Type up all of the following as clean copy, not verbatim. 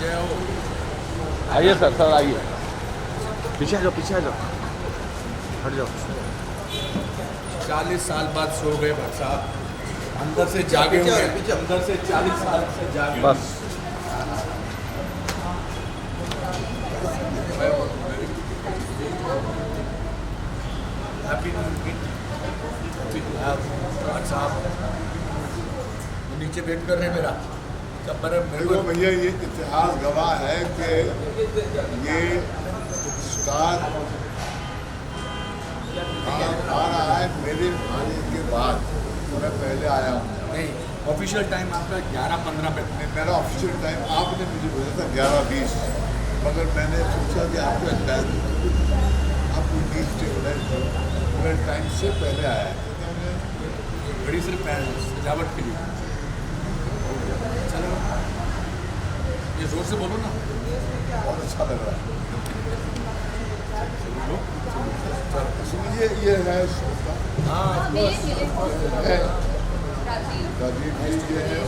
जय हो। आइए सर आइए, पीछे आ जाओ, पीछे आ जाओ, हट जाओ। 40 साल बाद सो गए भाई साहब, अंदर से जागे हुए हैं, अंदर से 40 साल से जागे हुए बस हैप्पी भाई साहब नीचे वेट कर रहे हैं मेरा। जब देखो भैया, ये इतिहास गवाह है कि ये स्टार आ रहा है मेरे आने के बाद। मैं पहले आया हूँ। नहीं, ऑफिशियल टाइम आपका 11:15 पे। मेरा ऑफिशियल टाइम आपने मुझे बोला था 11:20, मगर मैंने सोचा कि आपको आपको मेरे टाइम से पहले आया है। बड़ी सिर्फ सजावट के लिए। चलो ये जोर से बोलो ना, बहुत अच्छा लग रहा है। बोलो। सुनिए, ये है शोभा हाँ है, राजीव जी ये है,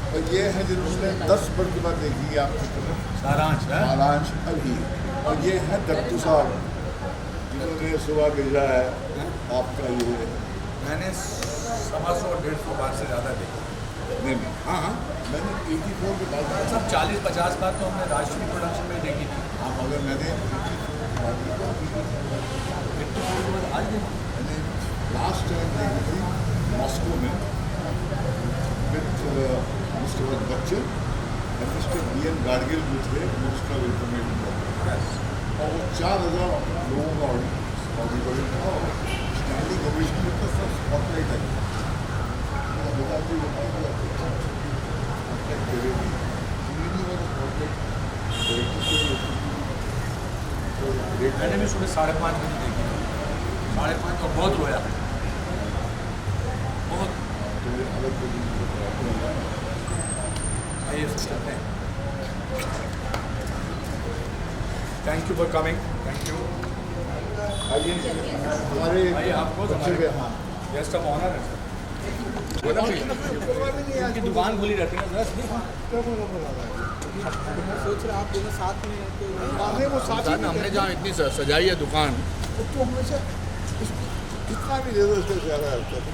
और ये है जिन्होंने 10 प्रतिभा देखी है आपकी तरफ, सारांश है। सारांश अभी, और ये है दत्तू साहब जिन्होंने सुबह भेजा है आपका ये। मैंने 125-150 बार से ज़्यादा देखा। नहीं, हाँ मैंने 84 के बाद सब 40-50 बार तो हमने राष्ट्रीय प्रोडक्शन में देखी थी। हाँ, मगर मैंने 84 के बाद आज देखा। मैंने लास्ट टाइम देखी थी मॉस्को में विथ मिस्टर बच्चन और मिस्टर BN गाडगिल जो थे मिनिस्टर ऑफ इंफॉर्मेशन, और वो 4000 लोगों का ऑडिटोरियम था, और स्टैंडिंग ओवेशन में तो सब स्पॉटलाइट आई। मैंने भी सुबह 5:30 बजे देखी, 5:30 और बहुत रोया, बहुत। आइए चलते हैं। Thank you for coming. Thank you. हमारे आइए, आपको बच्चे के, हाँ, गेस्ट ऑफ ऑनर है सर। इनकी दुकान खुली रहती है ना सर। सोच रहे आप दोनों साथ में तो नहीं वो साथ ही में हमने जहाँ इतनी सजाई है दुकान, तो हमेशा कितना भी दे दो उससे ज़्यादा होता है।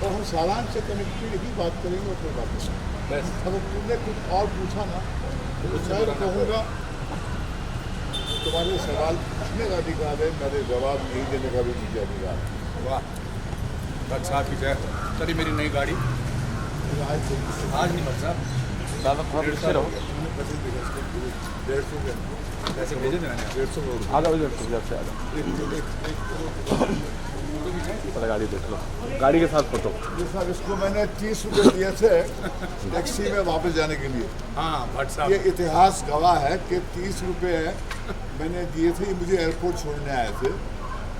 और हम सालान से कनेक्टेड ही बात करेंगे और फिर बात करेंगे। बस अगर तुमने कुछ और पूछा ना तो मैं कहूँगा तुम्हारे सवाल पूछने का अधिकार है, मेरे जवाब नहीं देने का भी मुझे अधिकार है। वाह, भट्ट साहब की जय। चली मेरी नई गाड़ी आज नहीं भट्ट साहब, दादा थोड़ा पीछे रहो, 150 के पैसे भेजे थे मैंने। 150 करोड़ आ जाओ इधर से, इधर से आ जाओ, पहले गाड़ी देख लो, गाड़ी के साथ फोटो। साहब इसको मैंने 30 रुपये दिए थे टैक्सी में वापस जाने के लिए। हाँ भट्ट साहब, ये इतिहास गवाह है कि 30 रुपये मैंने दिए थे, ये मुझे एयरपोर्ट छोड़ने आए थे,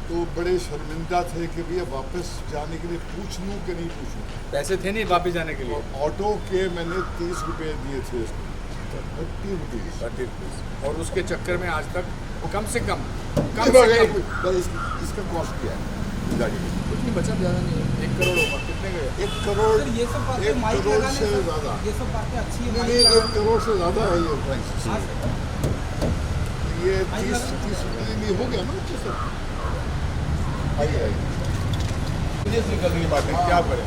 तो बड़े शर्मिंदा थे कि भैया वापस जाने के लिए पूछ लूँ कि नहीं पूछूँ। पैसे थे नहीं वापस जाने के लिए। ऑटो के मैंने 30 रुपये दिए थे इसको, 30 रुपीज़। 30। और उसके चक्कर में आज तक कम से कम इसका कॉस्ट क्या है गाड़ी की? कितनी बचत ज़्यादा नहीं है, 1 करोड़ होगा। कितने गए? 1 करोड़, सर ये सब बातें 1 माइक करोड़ लगाने से से ज़्यादा। ये सब बातें अच्छी है। नहीं, 1 करोड़ से ज़्यादा है ये प्राइस। हाँ सर, ये 30 रुपये में हो गया ना अच्छे से। आइए सीरियसली करने की बात है, क्या करें।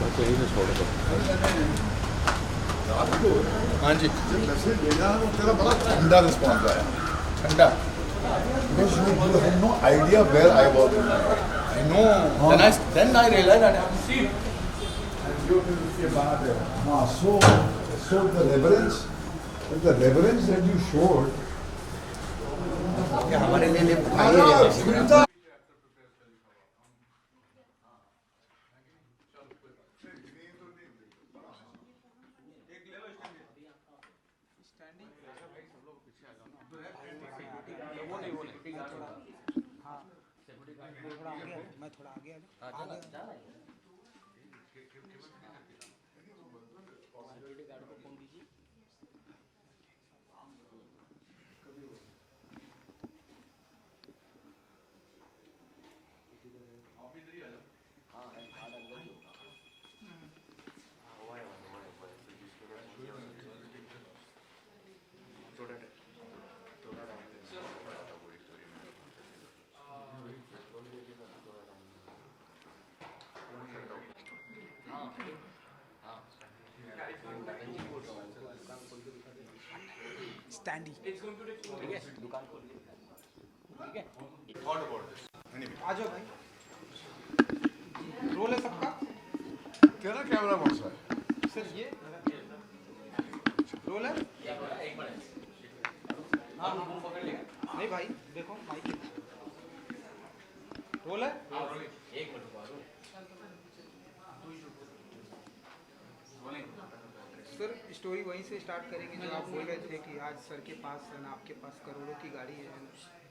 बस यही से छोड़ दो। हाँ जी, जब मैसेज भेजा तो तेरा बड़ा ठंडा रिस्पॉन्स आया। ठंडा। Because you had no idea where I was. I know. Then I realized I have to see. So the reverence that you showed. हमारे लिए मैं थोड़ा आगे आ स्टैंडी ठीक है दुकान खोल ली ठीक है Thought about this. Anyway. आ जाओ भाई रोल है सबका तेरा कैमरा कौन सा है? सर ये रोल है हाँ नहीं भाई देखो माइक रोल है सर स्टोरी वहीं से स्टार्ट करेंगे जो आप बोल रहे थे कि आज सर के पास है ना आपके पास करोड़ों की गाड़ी है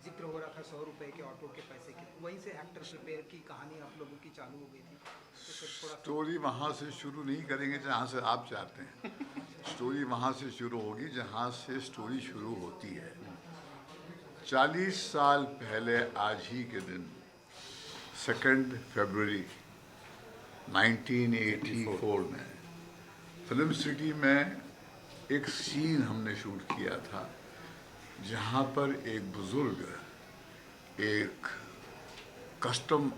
जिक्र हो रहा था 100 रुपए के ऑटो के पैसे के वहीं से एक्टर प्रिपेयर की कहानी आप लोगों की चालू हो गई थी तो सर थोड़ा स्टोरी वहाँ से शुरू नहीं करेंगे जहाँ से आप चाहते हैं। स्टोरी वहाँ से शुरू होगी जहाँ से स्टोरी शुरू होती है। 40 साल पहले आज ही के दिन 2 फरवरी 1984 में फिल्म सिटी में एक सीन हमने शूट किया था जहाँ पर एक बुजुर्ग एक कस्टम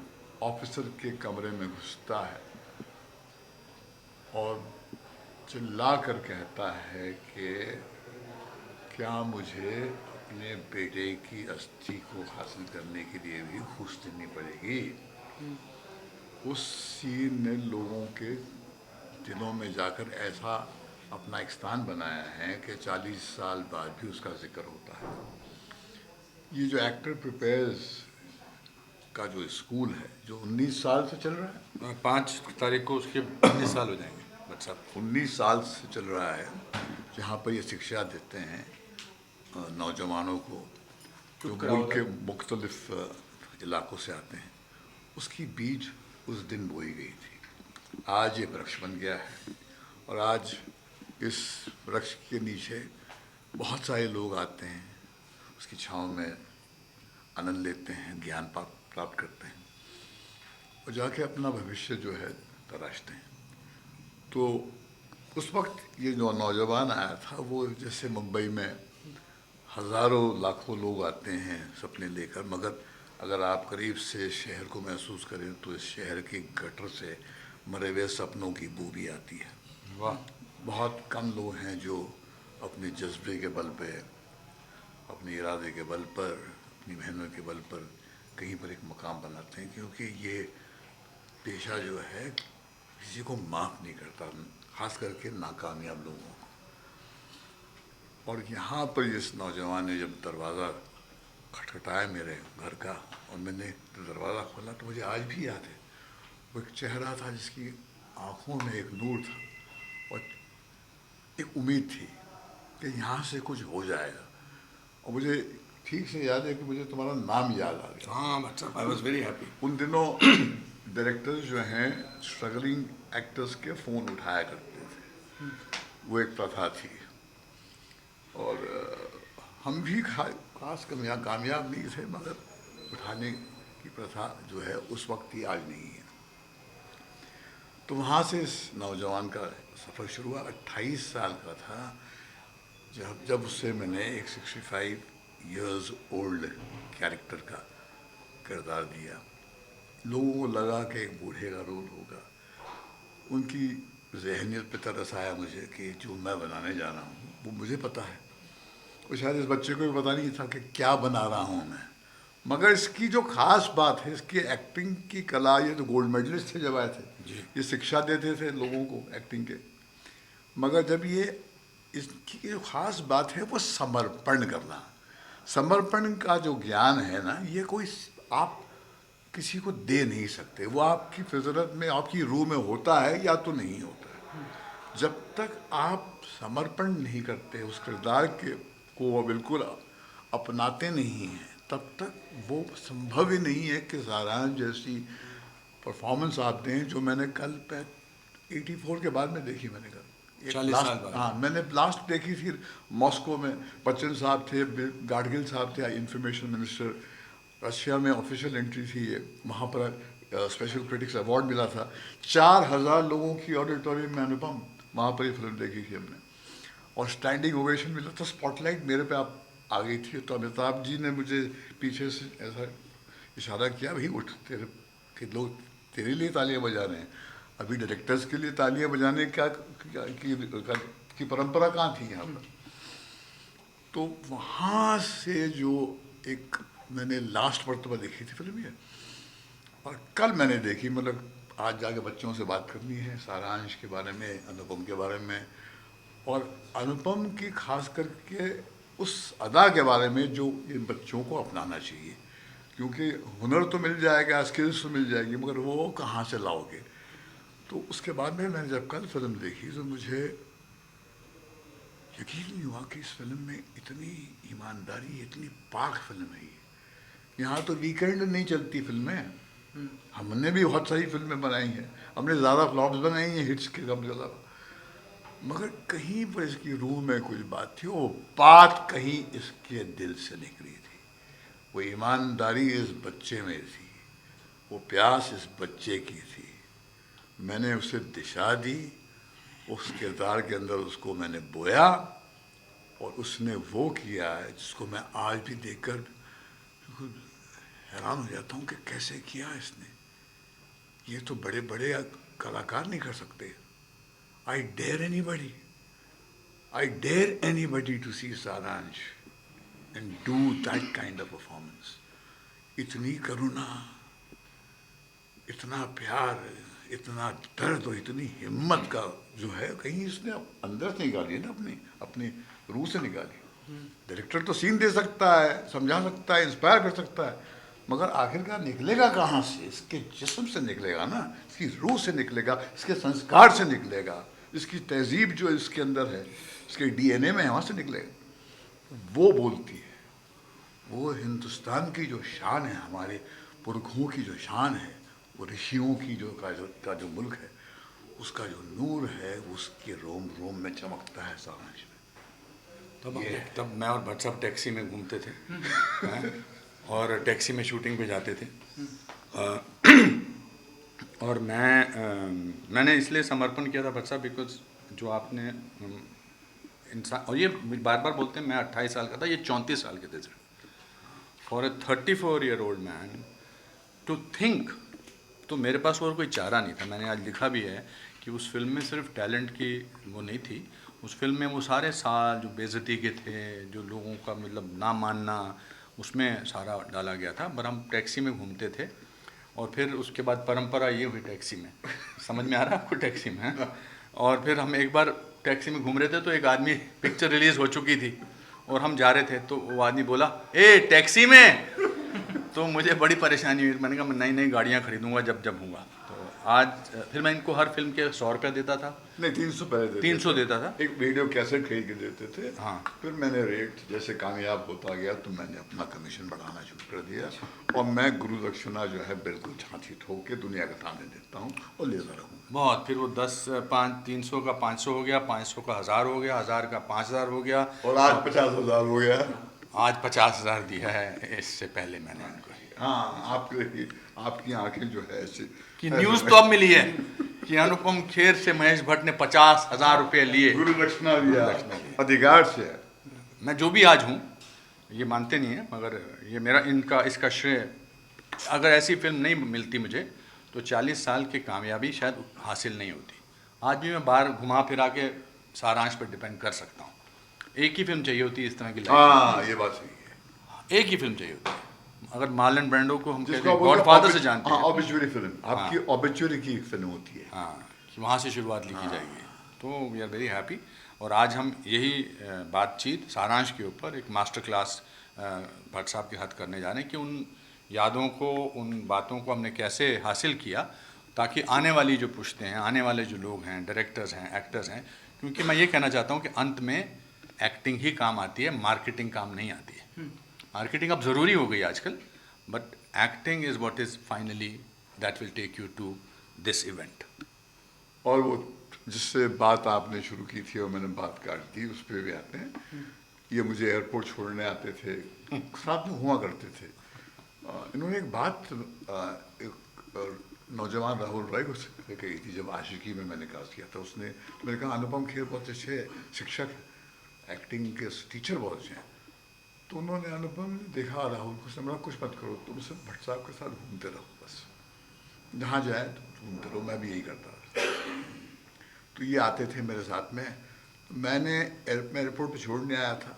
ऑफिसर के कमरे में घुसता है और चिल्ला कर कहता है कि क्या मुझे अपने बेटे की अस्थि को हासिल करने के लिए भी घूस देनी पड़ेगी। उस सीन ने लोगों के दिलों में जाकर ऐसा अपना एक स्थान बनाया है कि 40 साल बाद भी उसका जिक्र होता है। ये जो एक्टर प्रिपेयर्स का जो स्कूल है जो 19 साल से चल रहा है 5 तारीख को उसके 19 साल हो जाएंगे बच्चा 19 साल से चल रहा है जहाँ पर ये शिक्षा देते हैं नौजवानों को जो मुल्क के मुख्तलिफ इलाकों से आते हैं। उसकी बीज उस दिन बोई गई थी। आज ये वृक्ष बन गया है और आज इस वृक्ष के नीचे बहुत सारे लोग आते हैं, उसकी छांव में आनंद लेते हैं, ज्ञान प्राप्त करते हैं और जाके अपना भविष्य जो है तराशते हैं। तो उस वक्त ये जो नौजवान आया था वो जैसे मुंबई में हज़ारों लाखों लोग आते हैं सपने लेकर, मगर अगर आप करीब से शहर को महसूस करें तो इस शहर की गटर से मरे हुए सपनों की बू भी आती है। वाह बहुत कम लोग हैं जो अपने जज्बे के बल पे, अपने इरादे के बल पर, अपनी मेहनत के बल पर कहीं पर एक मकाम बनाते हैं, क्योंकि ये पेशा जो है किसी को माफ़ नहीं करता, ख़ास करके नाकामयाब लोगों को। और यहाँ पर इस नौजवान ने जब दरवाज़ा खटखटाया मेरे घर का और मैंने दरवाज़ा खोला तो मुझे आज भी याद है वो एक चेहरा था जिसकी आँखों में एक नूर था और एक उम्मीद थी कि यहाँ से कुछ हो जाएगा। और मुझे ठीक से याद है कि मुझे तुम्हारा नाम याद आ गया। हाँ बच्चा आई वॉज वेरी हैप्पी। उन दिनों डायरेक्टर्स जो हैं स्ट्रगलिंग एक्टर्स के फ़ोन उठाया करते थे, वो एक प्रथा थी और हम भी खास कामयाब नहीं थे, मगर उठाने की प्रथा जो है उस वक्त थी, आज नहीं है। तो वहाँ से इस नौजवान का सफ़र शुरू हुआ। 28 साल का था जब उससे मैंने एक 65 इयर्स ओल्ड कैरेक्टर का किरदार दिया। लोगों को लगा कि एक बूढ़े का रोल होगा। उनकी जहनियत पे तरस आया मुझे कि जो मैं बनाने जा रहा हूँ वो मुझे पता है, और शायद इस बच्चे को भी पता नहीं था कि क्या बना रहा हूँ मैं। मगर इसकी जो ख़ास बात है, इसकी एक्टिंग की कला, ये तो गोल्ड मेडलिस्ट थे जब आए थे, ये शिक्षा देते थे लोगों को एक्टिंग के। मगर जब ये इसकी जो ख़ास बात है वो समर्पण करना। समर्पण का जो ज्ञान है ना, ये कोई आप किसी को दे नहीं सकते, वो आपकी फितरत में, आपकी रूह में होता है या तो नहीं होता है। जब तक आप समर्पण नहीं करते, उस किरदार को वो बिल्कुल अपनाते नहीं हैं, तब तक वो संभव ही नहीं है कि सारांश जैसी परफॉर्मेंस आप दें जो मैंने कल 84 के बाद में देखी। मैंने कल 40 साल बाद। हाँ, मैंने लास्ट देखी थी मॉस्को में। बच्चन साहब थे, गाडगिल साहब थे, इंफॉर्मेशन मिनिस्टर। रशिया में ऑफिशियल एंट्री थी ये, वहाँ पर स्पेशल क्रिटिक्स अवार्ड मिला था। 4000 लोगों की ऑडिटोरियम में अनुपम, वहाँ पर ये फिल्म देखी थी हमने और स्टैंडिंग ओवेशन मिला था। स्पॉटलाइट मेरे पे आप आ गई थी तो अमिताभ जी ने मुझे पीछे से ऐसा इशारा किया, भाई उठ, तेरे के लोग तेरे लिए तालियां बजा रहे हैं। अभी डायरेक्टर्स के लिए तालियां बजाने की परंपरा कहाँ थी यहाँ पर। तो वहाँ से जो एक मैंने लास्ट मरतबा देखी थी फिल्म ये, और कल मैंने देखी, मतलब आज जाके बच्चों से बात करनी है सारांश के बारे में, अनुपम के बारे में, और अनुपम की खास करके उस अदा के बारे में जो इन बच्चों को अपनाना चाहिए, क्योंकि हुनर तो मिल जाएगा, स्किल्स तो मिल जाएगी, मगर वो कहाँ से लाओगे। तो उसके बाद में मैंने जब कल फिल्म देखी तो मुझे यकीन नहीं हुआ कि इस फिल्म में इतनी ईमानदारी, इतनी पाक फिल्म है ये। यहाँ तो वीकेंड नहीं चलती फिल्में, हमने भी बहुत सारी फिल्में बनाई हैं, हमने ज़्यादा फ्लॉप्स बनाई हैं हिट्स के कम ज़्यादा, मगर कहीं पर इसकी रूह में कुछ बात थी, वो बात कहीं इसके दिल से निकली थी। वो ईमानदारी इस बच्चे में थी, वो प्यास इस बच्चे की थी। मैंने उसे दिशा दी, उस किरदार के अंदर उसको मैंने बोया, और उसने वो किया है जिसको मैं आज भी देखकर हैरान हो जाता हूँ कि कैसे किया इसने। ये तो बड़े बड़े कलाकार नहीं कर सकते। I dare anybody to see सारांश and do that kind of performance. इतनी करुणा, इतना प्यार, इतना दर्द और इतनी हिम्मत का जो है, कहीं इसने अंदर से निकाली है ना, अपनी रूह से निकाली। डायरेक्टर तो सीन दे सकता है, समझा सकता है, इंस्पायर कर सकता है, मगर आखिरकार निकलेगा कहाँ से? इसके जिस्म से निकलेगा ना, इसकी रूह से निकलेगा, इसके संस्कार से निकलेगा, इसकी तहजीब जो इसके अंदर है, इसके डीएनए में, वहाँ से निकलेगा। वो बोलती है, वो हिंदुस्तान की जो शान है, हमारे पुरखों की जो शान है, वो ऋषियों की का जो मुल्क है, उसका जो नूर है, उसके रोम रोम में चमकता है सारांश में। तब मैं और भट्ट साहब टैक्सी में घूमते थे और टैक्सी में शूटिंग पे जाते थे। और मैंने इसलिए समर्पण किया था भट्ट साहब, बिकॉज जो आपने इंसान, और ये बार बार बोलते हैं मैं 28 साल का था, ये 34 साल के थे sir. For a 34-year-old man to think, तो मेरे पास और कोई चारा नहीं था। मैंने आज लिखा भी है कि उस फिल्म में सिर्फ टैलेंट की वो नहीं थी, उस फिल्म में वो सारे साल जो बेइज्जती के थे, जो लोगों का मतलब ना मानना, उसमें सारा डाला गया था। पर हम टैक्सी में घूमते थे, और फिर उसके बाद परंपरा ये हुई टैक्सी में, समझ में आ रहा है आपको, टैक्सी में। और फिर हम एक बार टैक्सी में घूम रहे थे, तो एक आदमी, पिक्चर रिलीज़ हो चुकी थी और हम जा रहे थे, तो वो आदमी बोला, ए टैक्सी में। तो मुझे बड़ी परेशानी हुई, मैंने कहा मैं नई नई गाड़ियाँ खरीदूँगा जब हूँगा। तो आज फिर मैं इनको हर फिल्म के 100 रुपये देता था, नहीं 300 पहले 300 देता था, एक वीडियो कैसेट खरीद के देते थे। हाँ। फिर मैंने रेट जैसे कामयाब होता गया तो मैंने अपना कमीशन बढ़ाना शुरू कर दिया, और मैं गुरु दक्षिणा जो है बिल्कुल झांसी ठोक के दुनिया के सामने देता हूँ और लेता रहूँ बहुत। फिर वो 300 का 500 हो गया, 500 का 1000 हो गया, 1000 का 5000 हो गया, और आज 50,000 हो गया। आज 50,000 दिया है इससे पहले मैंने उनको। हाँ, आपकी आंखें जो है ऐसे कि न्यूज़ तो अब मिली है कि अनुपम खेर से महेश भट्ट ने 50,000 रुपये लिए, गुरु दक्षिणा दिया, अधिकार से। मैं जो भी आज हूँ, ये मानते नहीं है, मगर ये मेरा इसका श्रेय, अगर ऐसी फिल्म नहीं मिलती मुझे तो 40 साल की कामयाबी शायद हासिल नहीं होती। आज भी मैं बाहर घुमा फिरा के सारांश पर डिपेंड कर सकता हूँ। एक ही फिल्म चाहिए होती है इस तरह की लाइफ। हाँ, ये बात सही है, एक ही फिल्म चाहिए होती है। अगर मार्लन ब्रांडो को हम कहते हैं गॉडफादर से जानते हैं, ऑब्ituary फिल्म, आपकी ऑब्ituary की फिल्म होती है। हाँ, कि वहाँ से शुरुआत लिखी जाएगी, तो वी आर वेरी हैप्पी। और आज हम यही बातचीत सारांश के ऊपर एक मास्टर क्लास भट्ट साहब के हाथ करने जा रहे हैं कि उन यादों को, उन बातों को हमने कैसे हासिल किया, ताकि आने वाली जो पुश्तें हैं, आने वाले जो लोग हैं, डायरेक्टर्स हैं, एक्टर्स हैं, क्योंकि मैं ये कहना चाहता हूँ कि अंत में एक्टिंग ही काम आती है, मार्केटिंग काम नहीं आती है। मार्केटिंग अब ज़रूरी हो गई आजकल, but acting is what is finally that will take you to this event. और वो जिससे बात आपने शुरू की थी और मैंने बात काट दी, उस पर भी आते हैं। ये मुझे एयरपोर्ट छोड़ने आते थे, साथ में हुआ करते थे। इन्होंने एक बात एक नौजवान राहुल रॉय को कही थी, जब आशिकी में मैंने कास्ट किया था। मैंने कहा अनुपम खेर बहुत अच्छे शिक्षक हैं, एक्टिंग के टीचर बहुत अच्छे हैं। तो उन्होंने, अनुपम ने देखा राहुल को, समझा कुछ मत करो, तुम सिर्फ भट्ट साहब के साथ घूमते रहो, बस जहाँ जाए तो घूमते रहो। मैं भी यही करता था। तो ये आते थे मेरे साथ में, मैं एयरपोर्ट पे छोड़ने आया था,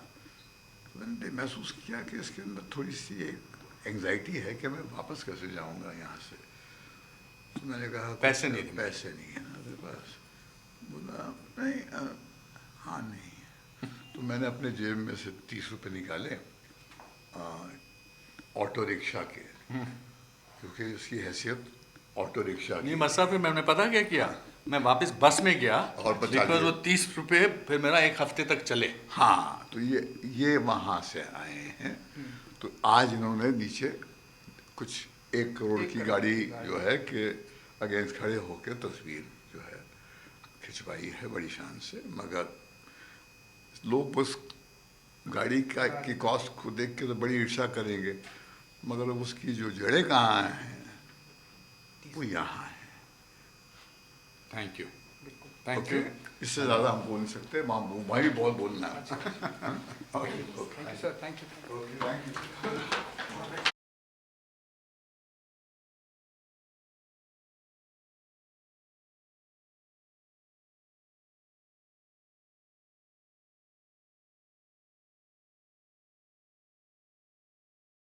मैंने महसूस किया कि इसके अंदर थोड़ी सी एक एंग्जाइटी है कि मैं वापस कैसे जाऊंगा यहाँ से। तो मैंने कहा पैसे नहीं थे। पैसे नहीं है ना मेरे पास। बोला नहीं हाँ नहीं है। तो मैंने अपने जेब में से 30 रुपये निकाले ऑटो रिक्शा के, क्योंकि इसकी हैसियत ऑटो रिक्शा की। नहीं मसा, फिर मैंने पता क्या किया, मैं वापस बस में गया और बचा बिकॉज दिया। वो 30 रुपये फिर मेरा 1 हफ्ते तक चले। हाँ, तो ये वहाँ से आए हैं। तो आज इन्होंने नीचे कुछ 1 करोड़ की गाड़ी जो है कि अगेंस्ट खड़े होकर तस्वीर जो है खिंचवाई है बड़ी शान से। मगर लोग बस गाड़ी की कॉस्ट को देख के तो बड़ी ईर्ष्या करेंगे, मगर उसकी जो जड़ें कहाँ हैं वो यहाँ है। Thank you, thank okay, you. इससे ज़्यादा हम बोल नहीं सकते। वहाँ भी बहुत बोलना है। Thank you sir, thank you. Okay, thank you.